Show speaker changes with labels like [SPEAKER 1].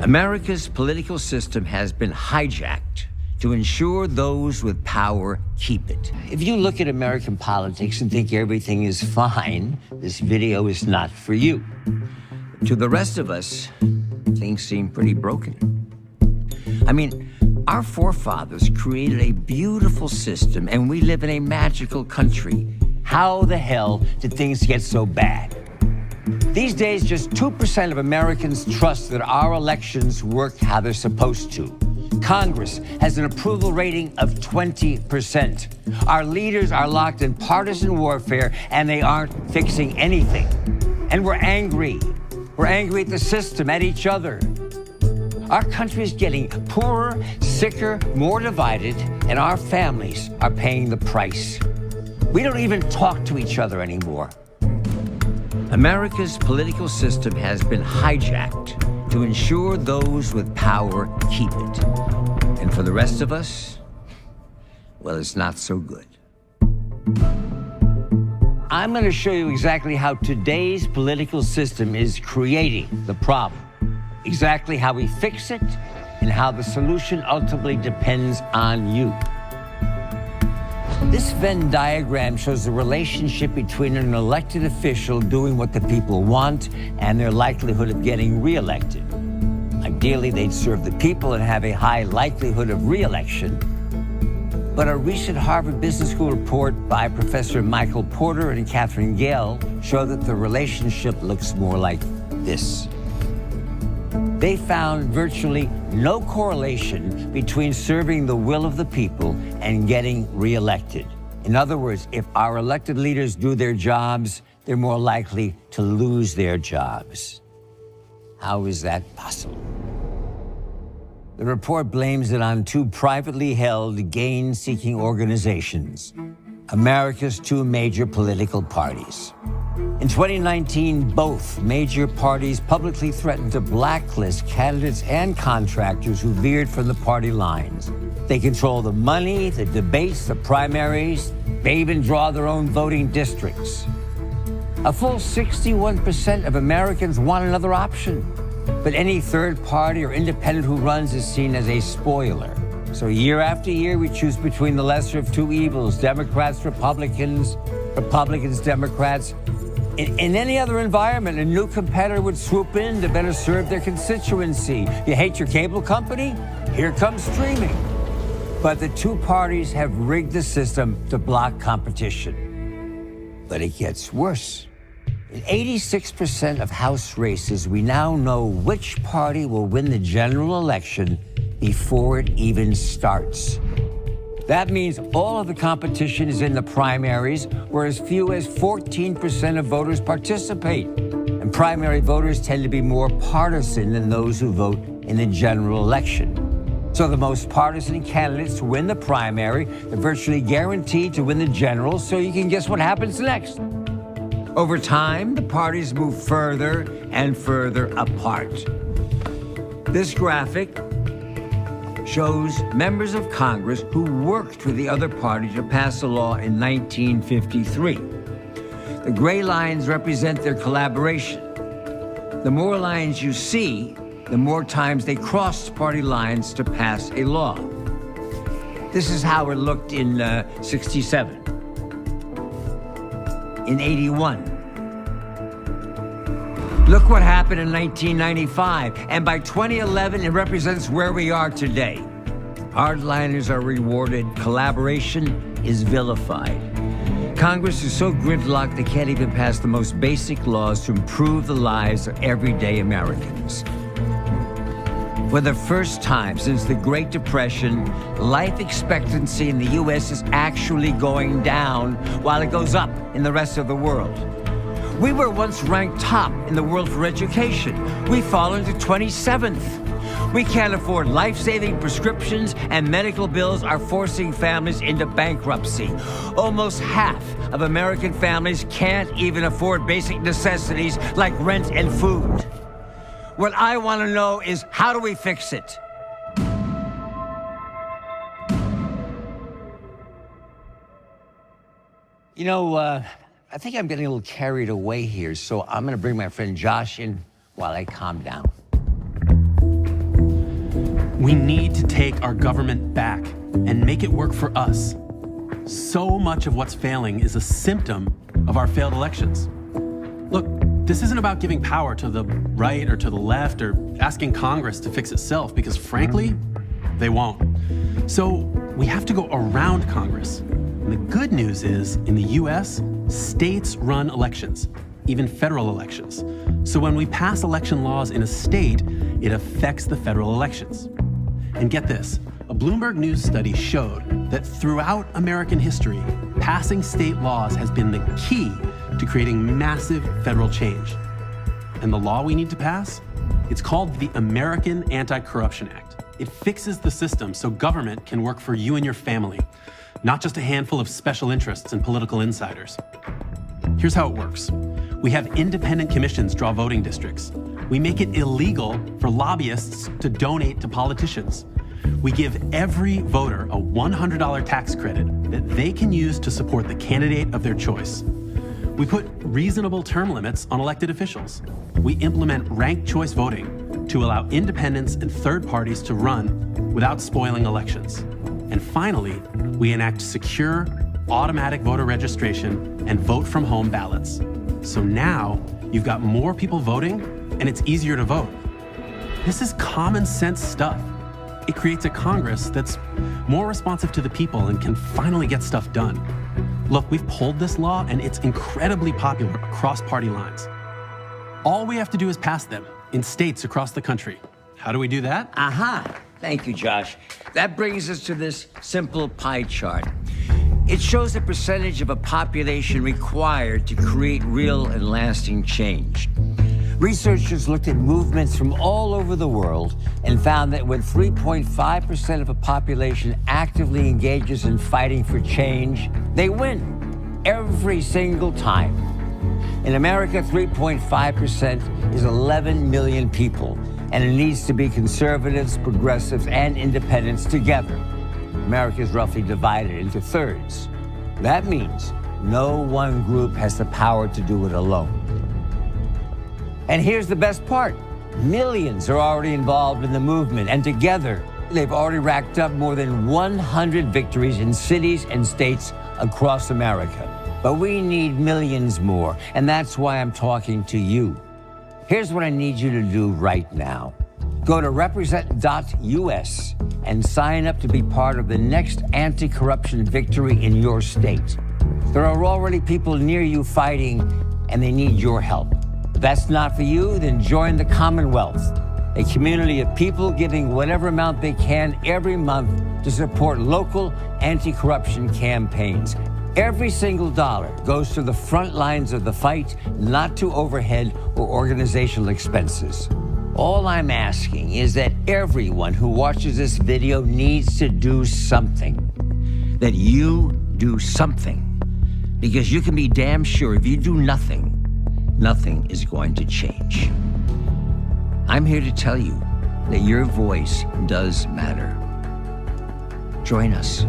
[SPEAKER 1] America's political system has been hijacked to ensure those with power keep it. If you look at American politics and think everything is fine, this video is not for you. To the rest of us, things seem pretty broken. I mean, our forefathers created a beautiful system, and we live in a magical country. How the hell did things get so bad? These days, just 2% of Americans trust that our elections work how they're supposed to. Congress has an approval rating of 20%. Our leaders are locked in partisan warfare, and they aren't fixing anything. And we're angry. We're angry at the system, at each other. Our country is getting poorer, sicker, more divided, and our families are paying the price. We don't even talk to each other anymore. America's political system has been hijacked to ensure those with power keep it. And for the rest of us, well, it's not so good. I'm going to show you exactly how today's political system is creating the problem, exactly how we fix it, and how the solution ultimately depends on you. This Venn diagram shows the relationship between an elected official doing what the people want and their likelihood of getting reelected. Ideally, they'd serve the people and have a high likelihood of reelection. But a recent Harvard Business School report by Professor Michael Porter and Catherine Gale showed that the relationship looks more like this. They found virtually no correlation between serving the will of the people and getting reelected. In other words, if our elected leaders do their jobs, they're more likely to lose their jobs. How is that possible? The report blames it on two privately held, gain-seeking organizations, America's two major political parties. In 2019, both major parties publicly threatened to blacklist candidates and contractors who veered from the party lines. They control the money, the debates, the primaries. They even draw their own voting districts. A full 61% of Americans want another option. But any third party or independent who runs is seen as a spoiler. So year after year, we choose between the lesser of two evils, Democrats, Republicans, Republicans, Democrats. In any other environment, a new competitor would swoop in to better serve their constituency. You hate your cable company? Here comes streaming. But the two parties have rigged the system to block competition. But it gets worse. In 86% of House races, we now know which party will win the general election before it even starts. That means all of the competition is in the primaries, where as few as 14% of voters participate. And primary voters tend to be more partisan than those who vote in the general election. So the most partisan candidates win the primary. They're virtually guaranteed to win the general, so you can guess what happens next. Over time, the parties move further and further apart. This graphic shows members of Congress who worked with the other party to pass a law in 1953. The gray lines represent their collaboration. The more lines you see, the more times they crossed party lines to pass a law. This is how it looked in 67. In 81. Look what happened in 1995, and by 2011, it represents where we are today. Hardliners are rewarded, collaboration is vilified. Congress is so gridlocked they can't even pass the most basic laws to improve the lives of everyday Americans. For the first time since the Great Depression, life expectancy in the U.S. is actually going down while it goes up in the rest of the world. We were once ranked top in the world for education. We've fallen to 27th. We can't afford life-saving prescriptions, and medical bills are forcing families into bankruptcy. Almost half of American families can't even afford basic necessities like rent and food. What I want to know is, how do we fix it? You know, I think I'm getting a little carried away here, so I'm going to bring my friend Josh in while I calm down.
[SPEAKER 2] We need to take our government back and make it work for us. So much of what's failing is a symptom of our failed elections. Look, this isn't about giving power to the right or to the left or asking Congress to fix itself, because frankly, they won't. So we have to go around Congress. And the good news is, in the US, states run elections, even federal elections. So when we pass election laws in a state, it affects the federal elections. And get this, a Bloomberg News study showed that throughout American history, passing state laws has been the key to creating massive federal change. And the law we need to pass? It's called the American Anti-Corruption Act. It fixes the system so government can work for you and your family, not just a handful of special interests and political insiders. Here's how it works. We have independent commissions draw voting districts. We make it illegal for lobbyists to donate to politicians. We give every voter a $100 tax credit that they can use to support the candidate of their choice. We put reasonable term limits on elected officials. We implement ranked choice voting to allow independents and third parties to run without spoiling elections. And finally, we enact secure, automatic voter registration and vote from home ballots. So now you've got more people voting and it's easier to vote. This is common sense stuff. It creates a Congress that's more responsive to the people and can finally get stuff done. Look, we've pulled this law and it's incredibly popular across party lines. All we have to do is pass them in states across the country. How do we do that?
[SPEAKER 1] Aha! Thank you, Josh. That brings us to this simple pie chart. It shows the percentage of a population required to create real and lasting change. Researchers looked at movements from all over the world and found that when 3.5% of a population actively engages in fighting for change, they win every single time. In America, 3.5% is 11 million people, and it needs to be conservatives, progressives, and independents together. America is roughly divided into thirds. That means no one group has the power to do it alone. And here's the best part. Millions are already involved in the movement, and together, they've already racked up more than 100 victories in cities and states across America. But we need millions more, and that's why I'm talking to you. Here's what I need you to do right now. Go to represent.us and sign up to be part of the next anti-corruption victory in your state. There are already people near you fighting, and they need your help. If that's not for you, then join the Commonwealth, a community of people giving whatever amount they can every month to support local anti-corruption campaigns. Every single dollar goes to the front lines of the fight, not to overhead or organizational expenses. All I'm asking is that everyone who watches this video needs to do something. That you do something. Because you can be damn sure if you do nothing, nothing is going to change. I'm here to tell you that your voice does matter. Join us.